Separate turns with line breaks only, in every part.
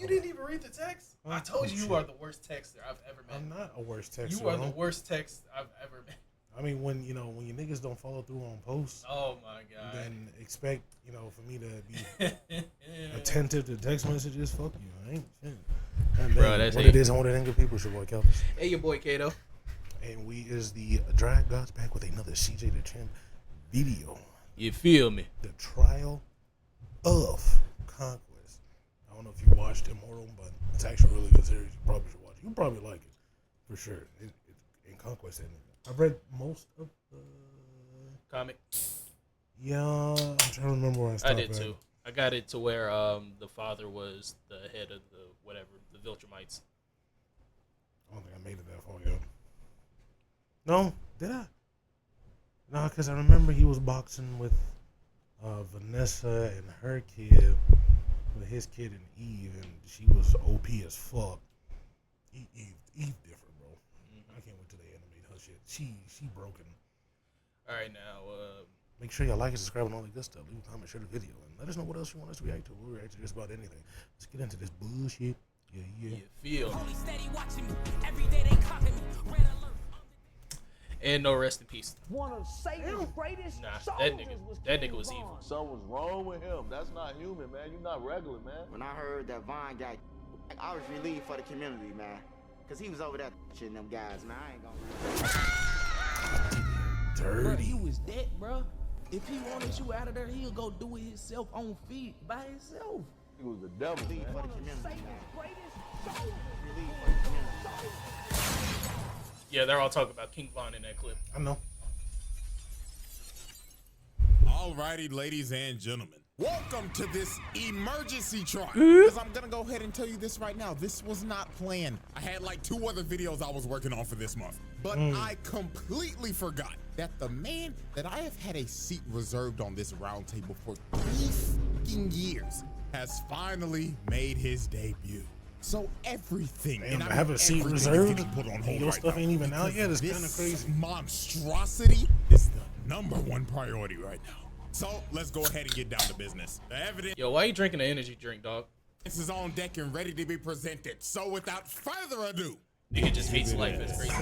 You didn't even read the text? I told you you are the worst texter I've ever met.
I'm not a worst texter.
You are the worst text I've ever met.
I mean, when you niggas don't follow through on posts,
oh my god,
then expect for me to be attentive to text messages. Fuck you, I ain't shit.
Bro, that's
what it is and what it ain't. Good people, it's your boy Kelvis.
Hey, your boy Kato.
And we is the Drag Gods back with another CJ the Champ video.
You feel me?
The trial of Conquest. I don't know if you watched Immortal, but it's actually a really good series. You probably should watch it. You probably like it for sure. In Conquest, I've read most of the
comic.
Yeah, I'm trying to remember where I stopped.
I did too. I got it to where the father was the head of the Viltrumites.
I don't think I made it that far yet. No, did I? No, because I remember he was boxing with Vanessa and her kid, with his kid and Eve, and she was OP as fuck. Eve different, bro. I can't wait till they animate her shit. She broken.
All right, now.
Make sure y'all like and subscribe and all that good stuff. Leave a comment, share the video, and let us know what else you want us to react to. We'll react to just about anything. Let's get into this bullshit. Yeah.
You feel. And no rest in peace.
One of Satan's greatest
that nigga was evil.
Something's wrong with him. That's not human, man. You're not regular, man.
When I heard that Vaughn got, I was relieved for the community, man. Because he was over there shitting them guys, man. I ain't gonna.
Dirty.
Bro, you was dead, bro. If he wanted you out of there, he'll go do it himself on feet by himself.
He was the devil, man.
For the community, man. Relieved for the community.
Yeah, they're all talking about King Von in that clip.
I know.
Alrighty, ladies and gentlemen. Welcome to this emergency trial. Because I'm going to go ahead and tell you this right now. This was not planned. I had like 2 other videos I was working on for this month. But I completely forgot that the man that I have had a seat reserved on this round table for 3 fucking years has finally made his debut. So everything,
Damn, I have a seat reserved.
Put on hold
your
right
stuff
now,
ain't even out yet. It's
this
kind of crazy.
Monstrosity is the #1 priority right now. So let's go ahead and get down to business. The evidence
Yo, why you drinking an energy drink, dog?
is on deck and ready to be presented. So without further ado,
Nigga just hates life. That's crazy.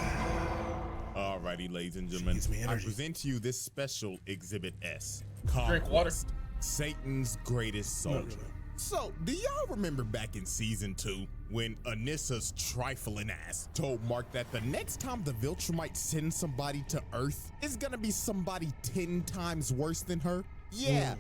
alrighty, ladies and gentlemen,
gives me
I
energy.
present to you this special Exhibit S.
Drink water.
Conquest, Satan's greatest soldier. So, do y'all remember back in season 2 when Anissa's trifling ass told Mark that the next time the Viltrumite sends somebody to Earth is gonna be somebody 10 times worse than her? Yeah,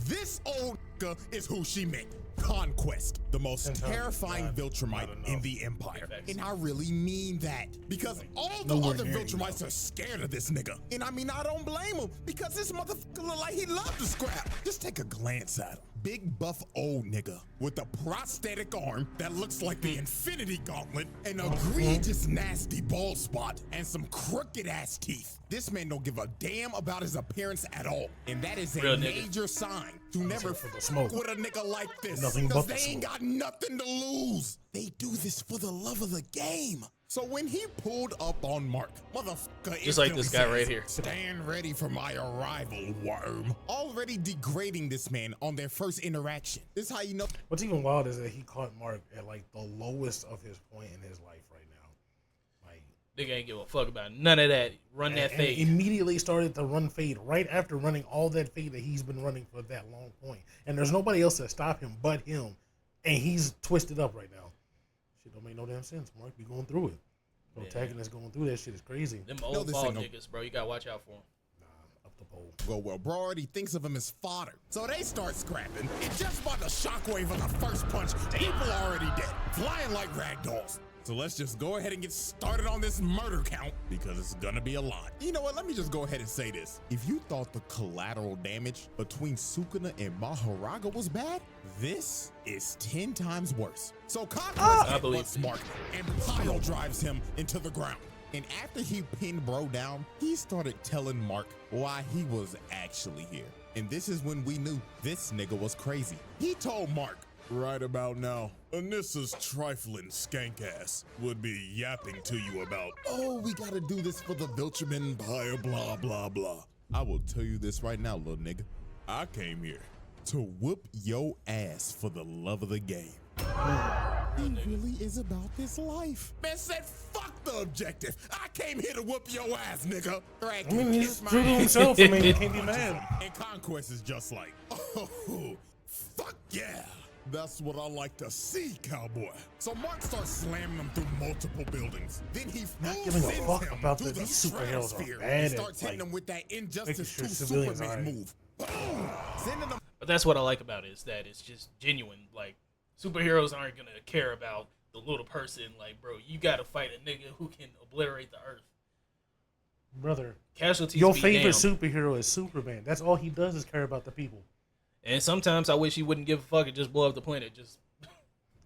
this old nigga is who she meant. Conquest, the most terrifying Viltrumite in the Empire. And I really mean that. Because all the other Viltrumites are scared of this nigga. And I mean, I don't blame him. Because this motherfucker look like he loved to scrap. Just take a glance at him. Big buff old nigga with a prosthetic arm that looks like the Infinity Gauntlet, an egregious nasty bald spot, and some crooked ass teeth. This man don't give a damn about his appearance at all. And that is a
Real nigga.
major sign to never
for the
fuck
smoke.
with a nigga like this.
Nothing
Cause
but the
they ain't
smoke.
got nothing to lose. They do this for the love of the game. So when he pulled up on Mark, motherfucker
Just like this guy
instantly
right
says,
here.
"Stand ready for my arrival, worm." Already degrading this man on their first interaction. This is how you know.
What's even wild is that he caught Mark at like the lowest of his point in his life right now. Like,
Nigga ain't give a fuck about none of that. Run that
and
fade.
immediately started to run fade right after running all that fade that he's been running for that long point. And there's nobody else to stop him but him. And he's twisted up right now. Shit don't make no damn sense. Mark be going through it. Protagonist going through that shit is crazy.
Them
No,
old
this
ball
ain't no-
niggas, bro. You gotta watch out for them.
Up the pole.
Well, bro already thinks of him as fodder. So they start scrapping. And just by the shockwave of the first punch, people are already dead, flying like rag dolls. So let's just go ahead and get started on this murder count because it's gonna be a lot. You know what? Let me just go ahead and say this. If you thought the collateral damage between Sukuna and Maharaga was bad, this is 10 times worse. So Conquest
I believe
headbutts Mark and pile drives him into the ground. And after he pinned bro down, he started telling Mark why he was actually here. And this is when we knew this nigga was crazy. He told Mark, "Right about now, Anissa's trifling skank ass would be yapping to you about, oh, we gotta do this for the Viltrum Empire, blah, blah, blah. I will tell you this right now, little nigga. I came here to whoop your ass for the love of the game." He really is about this life. Man said, fuck the objective. I came here to whoop your ass, nigga.
I mean, he's true to himself. I mean, he can't be mad.
And Conquest is just like, oh, fuck yeah. That's what I like to see, cowboy. So Mark starts slamming them through multiple buildings. Then he
not giving a fuck about these superheroes are bad
and starts hitting them with that Injustice 2 Superman move. Boom! Sending them.
But that's what I like about it, is that it's just genuine. Like, superheroes aren't gonna care about the little person. Like, bro, you gotta fight a nigga who can obliterate the earth.
Brother,
casualties.
Your
be
favorite
damned.
superhero is Superman. That's all he does is care about the people.
And sometimes I wish he wouldn't give a fuck and just blow up the planet. Just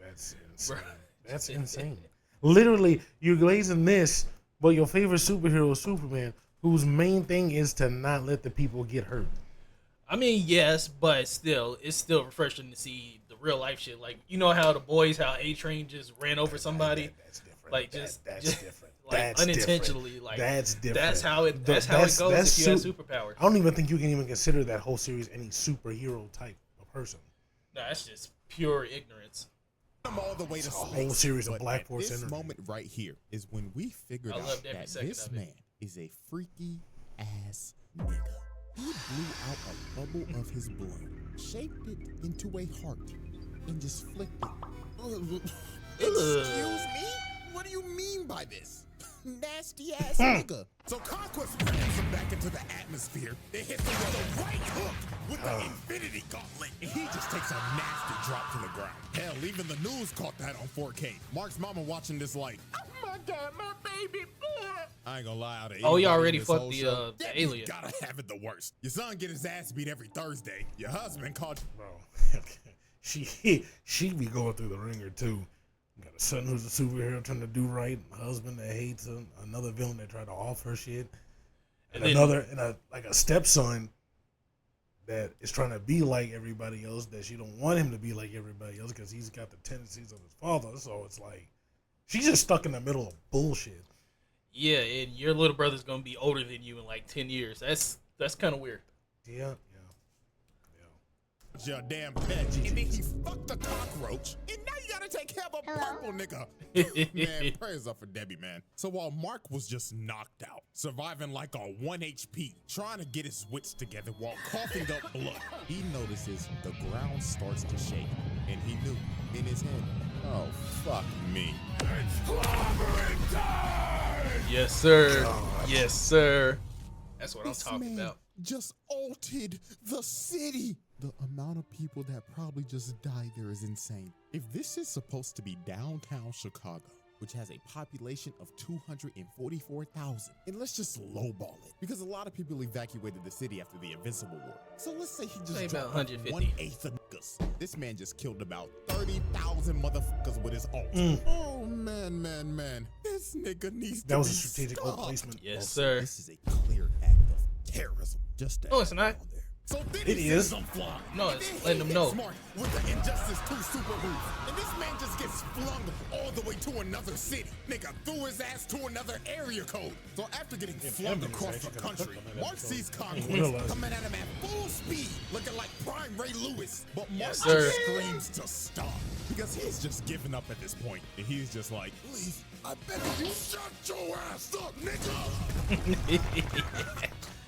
that's insane. That's insane. Literally, you're glazing this, but your favorite superhero is Superman, whose main thing is to not let the people get hurt.
I mean, yes, but still, it's still refreshing to see the real life shit. Like, you know how how A-Train just ran over somebody?
That's different.
Like,
that's
just
different.
Like,
that's
unintentionally.
Different.
Like,
that's different.
That's how it goes if you have superpowers.
I don't even think you can even consider that whole series any superhero type of person.
No, that's just pure ignorance.
All the way to
a whole series of Black Force
This
energy.
moment right here is when we figured out that this man is a freaky ass nigga. He blew out a bubble of his blood, shaped it into a heart, and just flicked it. Excuse me? What do you mean by this? Nasty ass nigga. So Conquest brings him back into the atmosphere. They hit him with a right hook with the Infinity Gauntlet, and he just takes a nasty drop to the ground. Hell, even the news caught that on 4K. Mark's mama watching this like, oh my god, my baby boy. I ain't gonna lie, out of
Oh, you
anybody
already
in this
fucked
whole
the
show,
alien.
Gotta have it the worst. Your son get his ass beat every Thursday. Your husband called.
Bro, she be going through the ringer too. Got a son who's a superhero trying to do right, a husband that hates him, another villain that tried to off her shit, and a stepson that is trying to be like everybody else, that she don't want him to be like everybody else because he's got the tendencies of his father. So it's like she's just stuck in the middle of bullshit.
Yeah, and your little brother's gonna be older than you in like 10 years. That's kind of weird.
Yeah.
Your damn pet, and then he fucked the cockroach, and now you gotta take care of a purple nigga. Man, prayers up for Debbie, man. So while Mark was just knocked out, surviving like a 1 HP, trying to get his wits together while coughing up blood, he notices the ground starts to shake, and he knew in his head, oh, fuck me. It's clobbering time!
Yes, sir. Yes, sir. That's what I'm talking about.
Just altered the city. The amount of people that probably just died there is insane. If this is supposed to be downtown Chicago, which has a population of 244,000, and let's just lowball it, because a lot of people evacuated the city after the Invincible War. So let's say he just dropped
about 150.
1/8 of niggas. This man just killed about 30,000 motherfuckers with his ult. Oh man, this nigga needs
That
to
was
be
a strategic ult
stopped.
Yes,
placement.
Also,
sir.
This is a clear act of terrorism. Just to
No, it's not.
So then
It
he
is.
sends them flying.
No,
And
it's
then
letting
he
them
hits
know.
Mark with the Injustice 2 super move. And this man just gets flung all the way to another city. Nigga threw his ass to another area code. So after getting flung
Evans
across
actually
the
could've
country,
took him in that
Mark
episode.
sees
I
Conquest
realized.
coming at him at full speed, looking like prime Ray Lewis. But Mark
Yes, sir.
just screams to stop because he's just giving up at this point. And he's just like, please, I beg you, shut your ass up, nigga.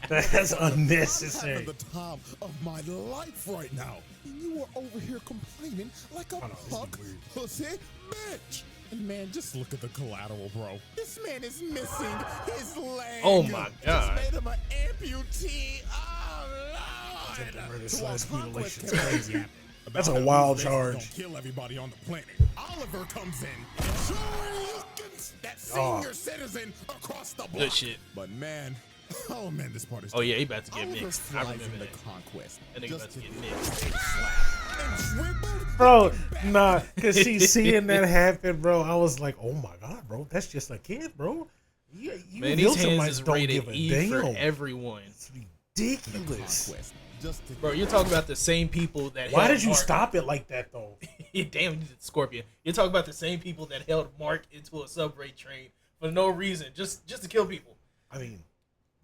That's
I'm
unnecessary.
having the time of my life right now. And you are over here complaining like a
Hold on, this is
punk
weird.
pussy bitch. And man, just look at the collateral, bro. This man is missing his leg.
Oh my God.
Just made him an amputee. Oh Lord.
Temporary
So while
slice
Conquest
mutilation.
can
It's crazy.
rap
That's
about
a
how
wild
he's basically
charge.
gonna kill everybody on the planet, Oliver comes in and Joey Lucas, that senior citizen across the block.
Good shit.
But man, oh man, this part is.
Oh yeah, he about to get
Oliver
mixed. I
flies
remember
in the
that.
Conquest.
That nigga
just
about to get
to
mixed.
get slapped and dribbled
Bro,
back.
nah, cause she's seeing that happen, bro. I was like, oh my god, bro, that's just a kid, bro. You
Man, these hands
Viltrumites
is
don't
rated
give a
E for
damn.
everyone.
It's ridiculous.
Conquest. Just to
Bro, you're talking about the same people that
Why
held
did you
Mark.
stop it like that though?
Damn, you did Scorpion. You're talking about the same people that held Mark into a subway train for no reason, just to kill people.
I mean,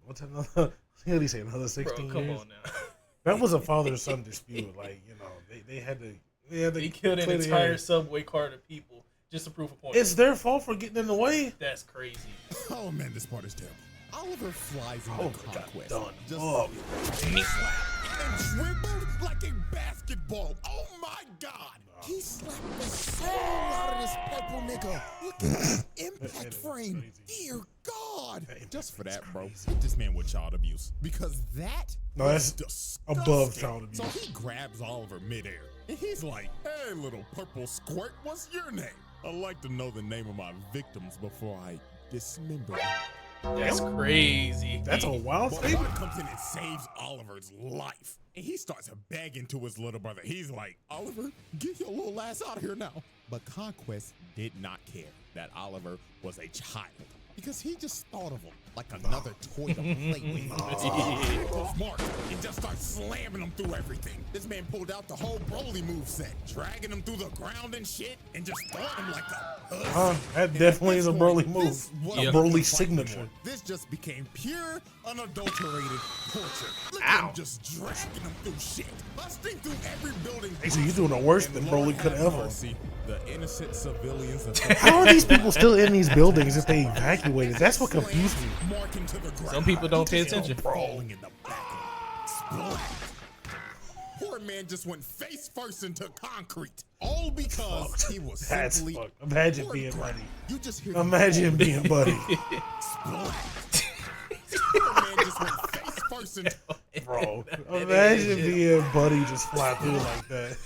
what's another? What did he say? Another
Bro,
16
come
years?
on now.
That was a father-son dispute. Like, you know, they had to.
He killed an
clear the
entire
air.
subway cart of people Just to prove a point.
It's their fault for getting in the way.
That's crazy.
Oh man, this part is terrible. Oliver flies into Conquest.
Done.
Just
Oh.
and dribbled like a basketball. Oh my God! He slapped the soul out of this purple nigga. Look at the impact frame.
crazy.
Dear God! Just for that, bro, hit this man with child abuse because that
No, that's
disgusting.
above child abuse.
So he grabs Oliver midair and he's like, "Hey, little purple squirt, what's your name? I'd like to know the name of my victims before I dismember them."
That's crazy.
That's a wild
But
statement.
Mark comes in and saves Oliver's life. And he starts begging to his little brother. He's like, "Oliver, get your little ass out of here now." But Conquest did not care that Oliver was a child because he just thought of him like another toy to play with. Here goes Mark and just starts slamming him through everything. This man pulled out the whole Broly moveset, dragging him through the ground and shit, and just throwing him like a pussy.
That definitely is a Broly move.
This
A
wasn't
Broly
fighting
signature.
anymore. This just became pure, unadulterated torture. Look
Ow.
at him just dragging him through shit, busting through every building.
Hey, so you doing the worse
And
than
Lord
Broly could
have
ever.
mercy, the innocent civilians of
How are these people still in these buildings if they evacuated? That's what confused me.
Mark into the ground.
Some people don't pay
He just
attention.
crawling in the back. Splat. Poor man just went face first into concrete, all because he was
That's
simply.
fucked. Imagine
Poor
being
guy.
buddy.
You just hear
Imagine being buddy.
Splat. Poor man just went face first into.
Bro, imagine being buddy just fly through like that.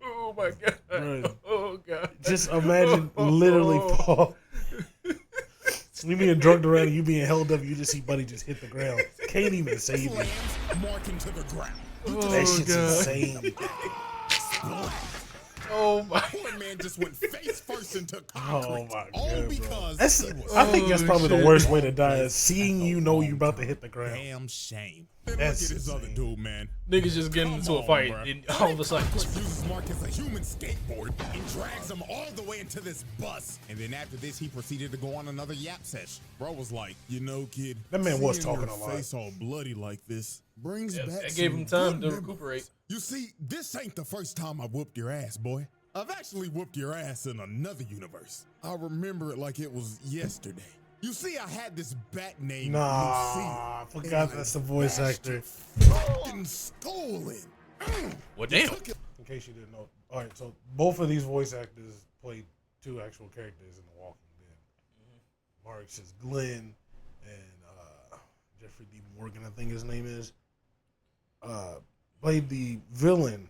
Oh my God.
Bro.
Oh God.
Just imagine literally Paul. You being drugged around and you being held up, you just see buddy just hit the ground. Can't even save you.
Slams Mark into the ground.
That shit's insane.
Splat.
Oh my.
Poor man just went face first into concrete.
Oh my
all
God, bro.
because
That's,
he was
I think that's probably
shit.
the worst way to die is seeing you know you about to hit the ground.
damn shame. Then
That's
look at this other
insane.
dude, man.
Niggas just getting into a
Come
fight
on, bruh.
and all of a sudden.
Conquest uses Mark as a human skateboard and drags him all the way into this bus. And then after this, he proceeded to go on another yap sesh. Bro was like, "You know, kid,
That man was
seeing
talking
your
a lot.
face all bloody like this brings
Yeah,
back
that gave
some
him time
good
to
memories."
recuperate.
You see, this ain't the first time I whooped your ass, boy. I've actually whooped your ass in another universe. I remember it like it was yesterday. You see, I had this bat named
Nah,
Lucille,
I
and
forgot
I
that's the voice
bashed
actor.
your fucking skull in.
Well, damn.
In case you didn't know. All right, so both of these voice actors played two actual characters in The Walking Dead. Mark's is Glenn, and Jeffrey D. Morgan, I think his name is, played the villain.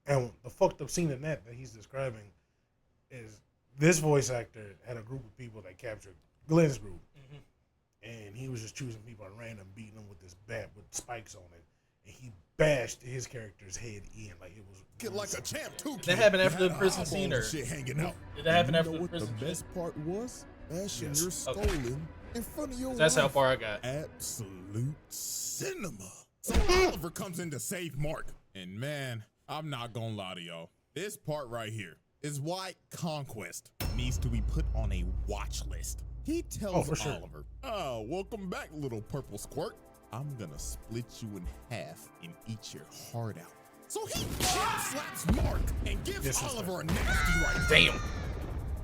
And the fucked up scene in that he's describing is this voice actor had a group of people that captured Glenn's group. And he was just choosing people at random, beating them with this bat with spikes on it. And he bashed his character's head in like it was
Get like a champ too.
That happened after the prison scene, or
shit hanging out.
did that happen
And
after
you know
the
what
prison
the
shit?
best part was? Bashing
Yes.
your skull
Okay.
in front of your
That's how
wife.
far I got.
Absolute cinema. So Oliver comes in to save Mark. And man, I'm not gonna lie to y'all. This part right here is why Conquest needs to be put on a watch list. He tells
for sure.
Oliver, "Oh, welcome back, little purple squirt. I'm gonna split you in half and eat your heart out." So he slaps Mark and gives
Disrespect.
Oliver a nasty right.
Damn.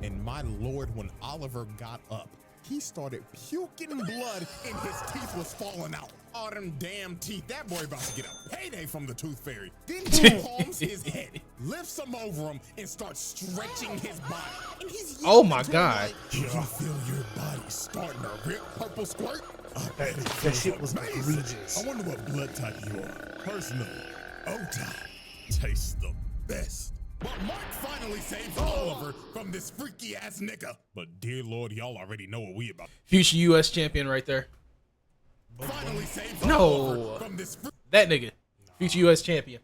And my lord, when Oliver got up, he started puking blood and his teeth was falling out. All them damn teeth. That boy about to get a payday from the tooth fairy. Then he palms his head, lifts him over him, and starts stretching his body. And he's
Oh
yelling
my
to him
God.
like, "Do you feel your body starting to rip, purple squirt?"
That shit was
Amazing.
egregious.
I wonder what blood type you are. Personally, O-type tastes the best. But Mark finally saves Oliver from this freaky ass nigga. But dear Lord, y'all already know what we about.
Future U.S. champion right there.
Finally saves
No.
Oliver from this
That nigga. Future U.S. champion.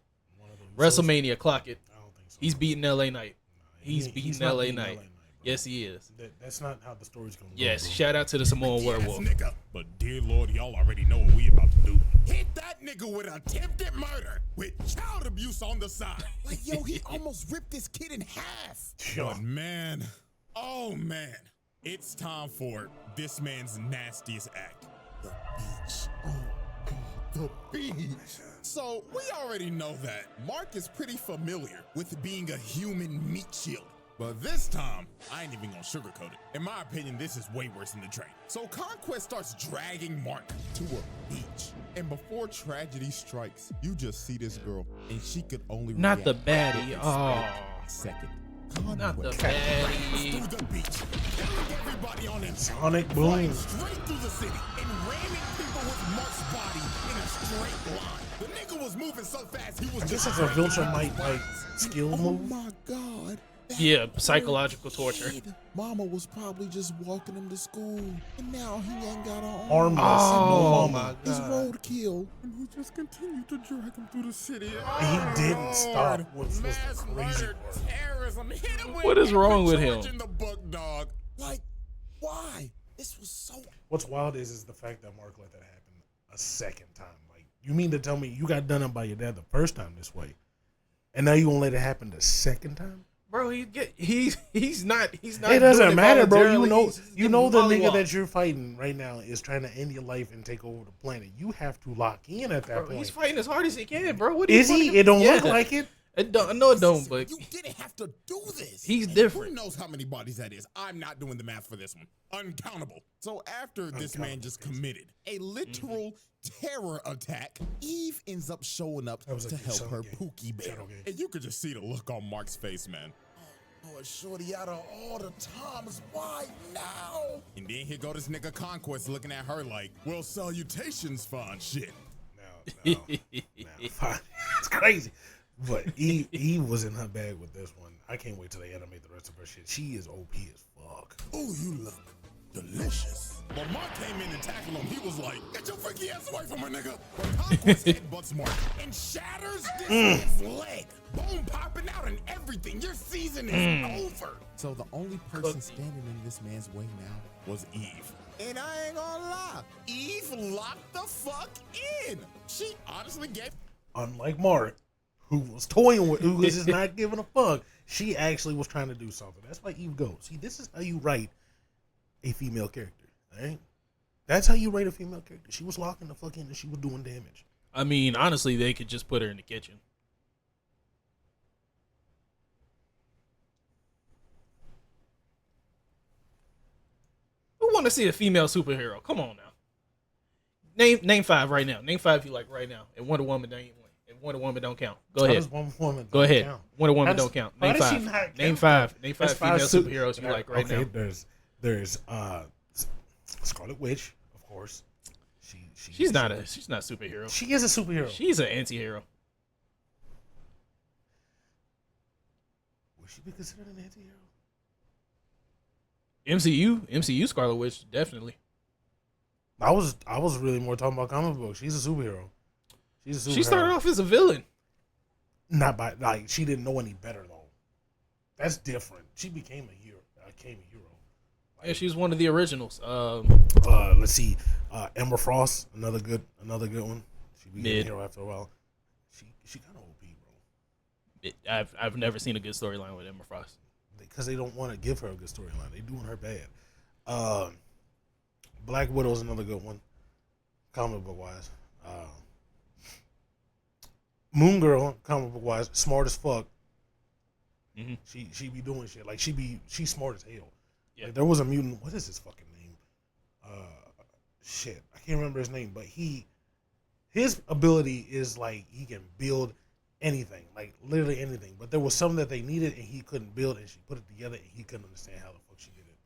WrestleMania, clock it.
I don't think so.
He's beating LA Knight. He's
He's
beating
not
LA
beating
Knight.
LA Knight, bro.
Yes, he is.
That's not how the story's gonna go.
Yes,
bro.
shout out to the Samoan
ass
werewolf.
nigga. But dear Lord, y'all already know what we about to do. Hit that nigga with attempted murder with child abuse on the side. Like, yo, he almost ripped this kid in half.
Yo.
But man, oh man, it's time for this man's nastiest act. The beach. Oh, God. the beach. So we already know that Mark is pretty familiar with being a human meat shield. But this time, I ain't even gonna sugarcoat it. In my opinion, this is way worse than the train. So Conquest starts dragging Mark to a beach. And before tragedy strikes, you just see this girl, and she could only
Not the
react
baddie.
within
Oh.
a second.
Not the
Conquest
baddie.
through the beach, killing everybody on it.
Sonic
Flying
Boom.
straight through the city and ramming people with Mark's body in a straight line. The nigga was moving so fast he was
I guess
just
it's a
breaking
Viltrumite
people's
like
spines.
skill
Oh
move.
my god. That
Yeah,
poor
psychological torture.
kid. Mama was probably just walking him to school, and now he ain't got an
Armless.
Oh
no
my
mama.
He's
god.
roadkill, and he just continued to drag him through the city.
And he didn't
Lord.
stop, which was the
Mass
crazy
murder,
part.
terrorism, hit him with
What is wrong with
every
him?
charge in the book, dog. Like, why? This was so.
What's wild is the fact that Mark let that happen a second time. Like, you mean to tell me you got done up by your dad the first time this way, and now you gonna let it happen the second time?
Bro, he's not.
It doesn't matter, bro. You know,
He's
you know the
getting
nigga
mollywopped.
that you're fighting right now is trying to end your life and take over the planet. You have to lock in at that
Bro,
point.
he's fighting as hard as he can, bro. What
Is he? It don't look
Yeah.
like it.
It don't, no, it don't. But
You didn't have to do this.
He's
And
different.
Who knows how many bodies that is? I'm not doing the math for this one. Uncountable. So after this man just committed a literal terror attack, Eve ends up showing up
That was a
to
good
help
Shadow
her
game.
Pookie bear.
Shadow game.
And you could just see the look on Mark's face, man. Oh, Lord, shorty, out of all the times, why now? And then here go this nigga Conquest looking at her like, well, salutations, fine shit.
No, fine. It's crazy. But Eve was in her bag with this one. I can't wait till they animate the rest of her shit. She is OP as fuck.
Oh, you look delicious. When Mark came in and tackled him, he was like, get your freaky ass away from her, nigga. But Conquest headbutts Mark and shatters this man's leg. Bone popping out and everything. Your season is over. So the only person standing in this man's way now was Eve. And I ain't gonna lie, Eve locked the fuck in. She honestly gave...
Unlike Mark, who was toying with, who was just not giving a fuck, she actually was trying to do something. That's why Eve goes. See, this is how you write a female character, right? That's how you write a female character. She was locking the fuck in and she was doing damage.
I mean, honestly, they could just put her in the kitchen. Who want to see a female superhero? Come on now. Name 5 right now. Name 5 you like right now. And Wonder Woman don't. And Wonder Woman don't count. Go
How
ahead.
does one woman
Go ahead.
count?
Wonder Woman
How does-
don't count.
how
Name
does she
5.
not
Name
count?
5. Name 5
That's
female
su-
superheroes you like right
okay,
now.
there's Scarlet Witch, of course.
She's not a superhero.
She is a superhero.
She's an anti-hero.
Would she be considered an anti-hero?
MCU Scarlet Witch definitely.
I was really more talking about comic books. She's a superhero. She's a superhero.
She started off as a villain.
Not by like she didn't know any better though. That's different. She became a hero.
Yeah, she's one of the originals.
Let's see. Ember Frost, another good one. She became a
Mid.
hero after a while. She kind of OP, bro.
I've never seen a good storyline with Emma Frost.
Because they don't want to give her a good storyline. They doing her bad. Black Widow's another good one, comic book wise. Moon Girl, comic book wise, smart as fuck.
Mm-hmm.
She be doing shit like she's smart as hell.
Yeah.
Like, there was a mutant. What is his fucking name? Shit, I can't remember his name. But his ability is like he can build anything, like literally anything. But there was something that they needed and he couldn't build, and she put it together, and he couldn't understand how the fuck she did it.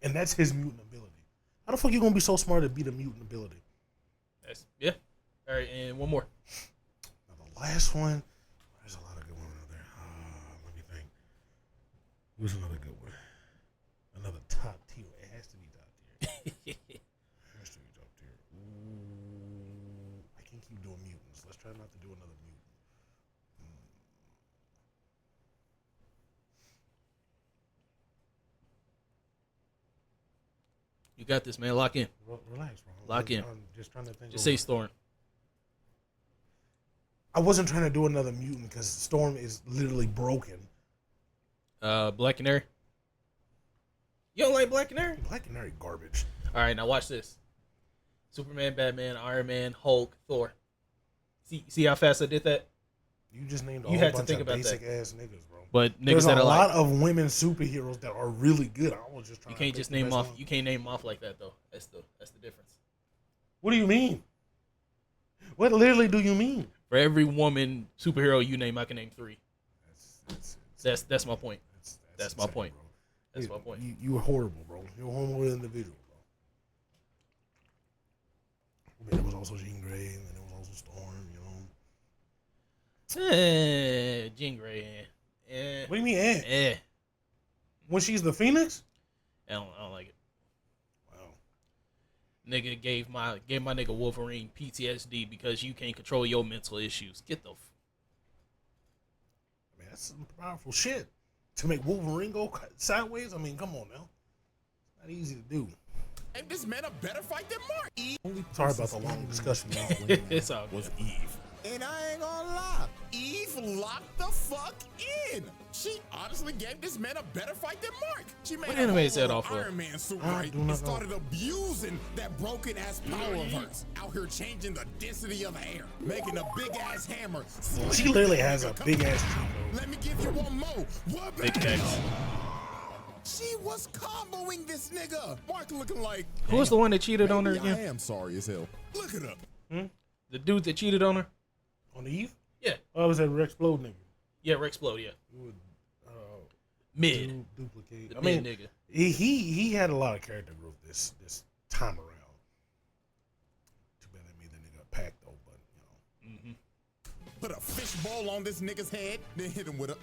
And that's his mutant ability. How the fuck you gonna be so smart to beat a mutant ability?
Yeah. All right, and one more.
Now the last one, there's a lot of good ones out there. Let me think. Who's another good one? Another top tier. It has to be top tier. It has to be top tier. Ooh, I can keep doing mutants. Let's try not to do another mutant.
You got this, man. Lock in.
Relax, bro.
Lock in.
I'm just trying to think.
Just
over
say
it.
Storm.
I wasn't trying to do another mutant because Storm is literally broken.
Black Canary. You don't like Black Canary?
Black Canary garbage.
All right, now watch this. Superman, Batman, Iron Man, Hulk, Thor. See how fast I did that?
You just named a
You
whole
had to
bunch
think
of
about
basic
that.
ass niggas, bro.
But niggas
There's a
that are
lot
like,
of women superheroes that are really good. I was just trying.
you can't
to
just
pick the
name
best
off.
one.
You can't name them off like that though. That's the difference.
What do you mean? What literally do you mean?
For every woman superhero you name, I can name 3. That's my point. That's my
insane,
point.
bro.
That's my point.
You're horrible, bro. You're a horrible individual, bro. There was also Jean Grey, and then there was also Storm. You know.
Jean Grey.
What do you mean? When she's the Phoenix?
I don't like it.
Wow.
Nigga gave my nigga Wolverine PTSD because you can't control your mental issues. Get the.
Man, that's some powerful shit. To make Wolverine go sideways? I mean, come on now. It's not easy to do.
And this man a better fight than Mark.
Sorry about the long discussion.
It's all good.
Was Eve. And I ain't gonna lie, Eve locked the fuck in. She honestly gave this man a better fight than Mark. She made
What
a
anime
whole
is that
little
off of?
Iron Man suit,
I
right?
do not
And
know.
started abusing that broken ass power of hers. Out here changing the density of air, making a big ass hammer.
She literally has a big ass tree, bro.
Let me give you one more. What
Big facts.
She was comboing this nigga. Mark looking like.
Who was the one that cheated on her
maybe I
again?
am sorry as hell. Look it up.
The dude that cheated on her?
On Eve?
Yeah.
Oh, it was that Rex Explode nigga.
Yeah, Rexplode, yeah.
Who would,
Mid.
duplicate.
The
I mean,
mid nigga.
he had a lot of character growth this time around. Too bad they made that nigga a pack though, but you know.
Put a fishbowl on this nigga's head, then hit him with a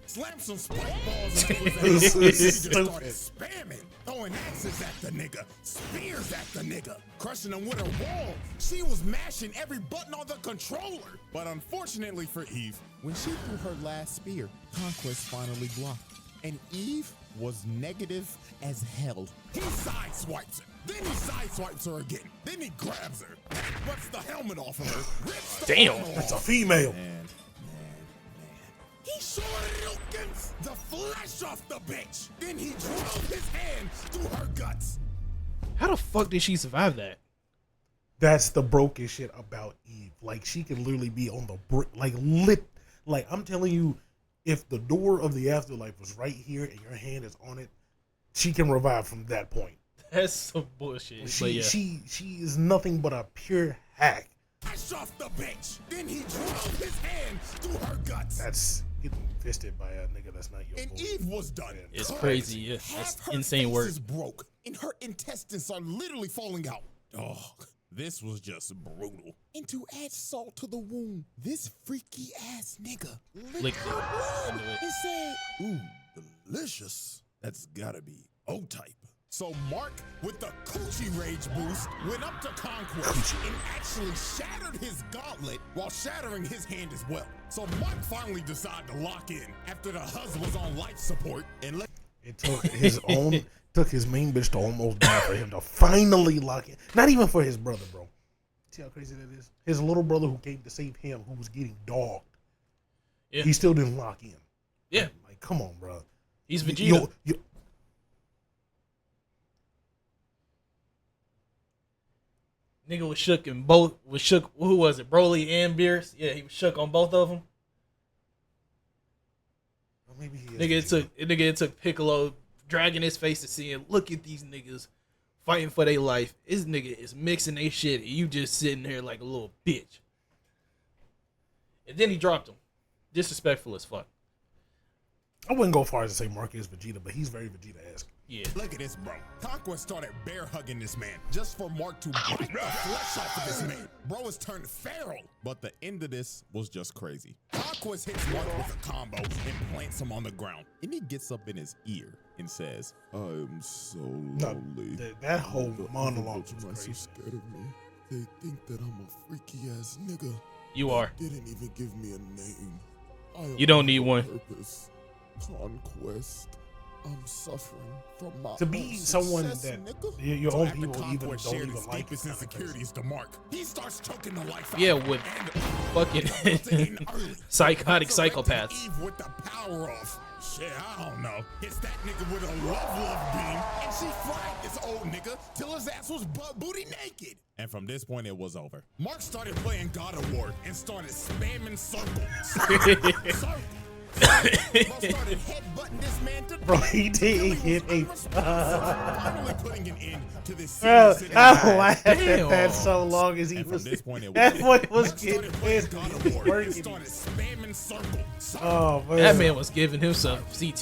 slam some spike balls into his ass. He just started spamming, throwing axes at the nigga, spears at the nigga, crushing him with a wall. She was mashing every button on the controller. But unfortunately for Eve, when she threw her last spear, Conquest finally blocked. And Eve was negative as hell. He sideswipes her. Then he sideswipes her again. Then he grabs her, rips the helmet off of her, rips the
Damn,
armor
That's a
off.
female.
Man. He shoryukens the flesh off the bitch. Then he drove his hand through her guts.
How the fuck did she survive that?
That's the broken shit about Eve. Like she can literally be on the brick, like lit. Like I'm telling you, if the door of the afterlife was right here and your hand is on it, she can revive from that point.
That's some bullshit. But yeah.
She is nothing but a pure hack.
Flesh off the bitch. Then he drove his hand through her guts.
That's getting fisted by a nigga that's not your
And
boy.
Eve was done.
It's
Cut.
crazy, yeah.
Half
That's
her
insane
face
work.
is broke, and her intestines are literally falling out. Oh, this was just brutal. And to add salt to the wound, this freaky ass nigga licked
Licked
her
it
blood
into it.
and said, "Ooh, delicious. That's gotta be O-type." So Mark, with the coochie rage boost, went up to Conquest and actually shattered his gauntlet while shattering his hand as well. So Mark finally decided to lock in after the husband was on life support and let.
It took took his main bitch to almost die for him to finally lock in. Not even for his brother, bro. See how crazy that is? His little brother who came to save him, who was getting dogged.
Yeah.
He still didn't lock in.
Yeah.
Like, come on, bro.
He's Vegeta. Nigga was shook in both. Was shook. Who was it? Broly and Beerus. Yeah, he was shook on both of them.
Well, maybe he is
Nigga, it took Piccolo dragging his face to see him. Look at these niggas fighting for their life. This nigga is mixing their shit, and you just sitting there like a little bitch. And then he dropped him. Disrespectful as fuck.
I wouldn't go far as to say Mark is Vegeta, but he's very Vegeta-esque.
Yeah.
Look at this, bro. Conquest started bear hugging this man just for Mark to bite the flesh off of this man. Bro has turned feral. But the end of this was just crazy. Conquest hits Mark with a combo and plants him on the ground. And he gets up in his ear and says, "I am so lonely.
That whole
The
monologue
other
was
Viltrumites are
crazy.
scared of me. They think that I'm a freaky ass nigga.
You are.
Didn't even give me a name. I am
You don't need
on
one.
Purpose. Conquest." I'm suffering from my
To be
own
someone
success,
that
nigga.
your
So
own
after
people even
Concord
don't
shared
even
his
like
deepest
it.
insecurities to Mark, he starts choking the life out
Yeah,
of him.
with
And
fucking
protein early.
psychotic
Resurrected
psychopaths.
Eve with the power of shit, I don't know. Hits that nigga with a love beam, and she fried this old nigga till his ass was butt booty naked. And from this point, it was over. Mark started playing God of War and started spamming circle. Circle. Started headbutting this man to
Bro, he didn't get a.
finally putting an end to this
Bro,
serious
I laughed at
Damn.
that so long as he
And from
was.
this point, it
That
was
boy
over.
was
Mark
getting
started playing
pissed.
God
He
of
was
War and
working.
started spamming circle.
Oh man,
That man was giving himself CT.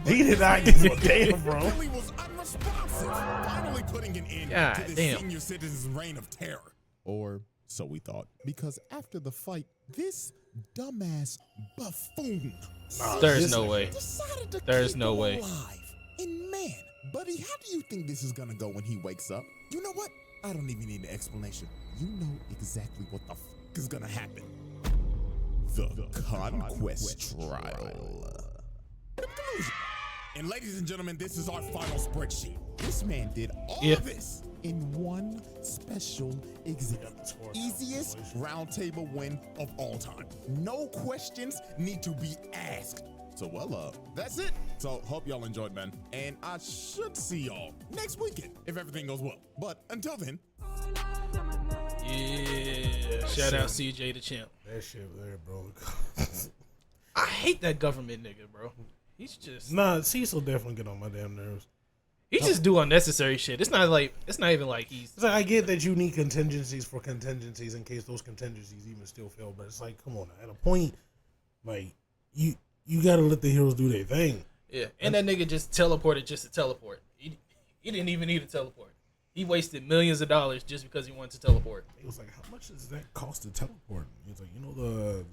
He did not give a damn, bro.
Until he was unresponsive, finally putting an end
God
to this
damn.
senior citizen's reign of terror. Or so we thought. Because after the fight, this dumbass buffoon
There's no way.
decided to
There's
keep
no
him
way.
alive. And man, buddy, how do you think this is gonna go when he wakes up? You know what? I don't even need an explanation. You know exactly what the f is gonna happen. The Conquest Trial. And ladies and gentlemen, this is our final spreadsheet. This man did all
Yeah.
of this in one special exhibit. Easiest roundtable win of all time. No questions need to be asked. So, that's it. So, hope y'all enjoyed, man. And I should see y'all next weekend if everything goes well. But until then,
Yeah. Shout out CJ the champ.
That shit there, bro.
I hate that government nigga, bro. He's just
Nah, Cecil definitely get on my damn nerves.
he just do unnecessary shit. It's not even like he's
It's like, I get that you need contingencies for contingencies in case those contingencies even still fail, but it's like, come on, at a point, like you gotta let the heroes do their thing.
yeah. And that nigga just teleported just to teleport. He didn't even need to teleport. He wasted millions of dollars just because he wanted to teleport.
It was like, how much does that cost to teleport? He's like, the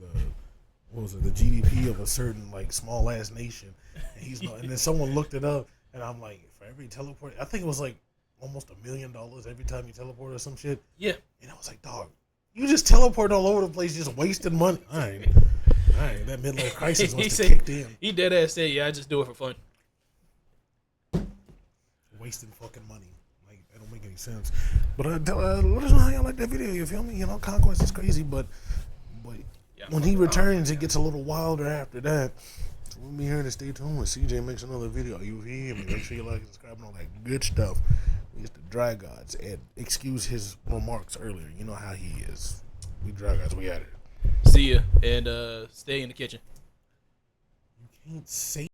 what was it, the GDP of a certain like small ass nation, and and then someone looked it up, and I'm like, for every teleport, I think it was like almost $1 million every time you teleport or some shit.
Yeah.
And I was like, dog, you just teleport all over the place, just wasting money. All right, that midlife crisis must have kicked in.
He dead ass said, yeah, I just do it for fun.
Wasting fucking money. Like, that don't make any sense. But let us know how y'all like that video. You feel me? Conquest is crazy, but
Yeah.
when he returns, it gets a little wilder after that. So we'll be here to stay tuned when CJ makes another video. You hear me? Make sure you like and subscribe and all that good stuff. We the Dry Gods. And excuse his remarks earlier. You know how he is. We Dry Gods. We at it.
See ya and stay in the kitchen.
You can't say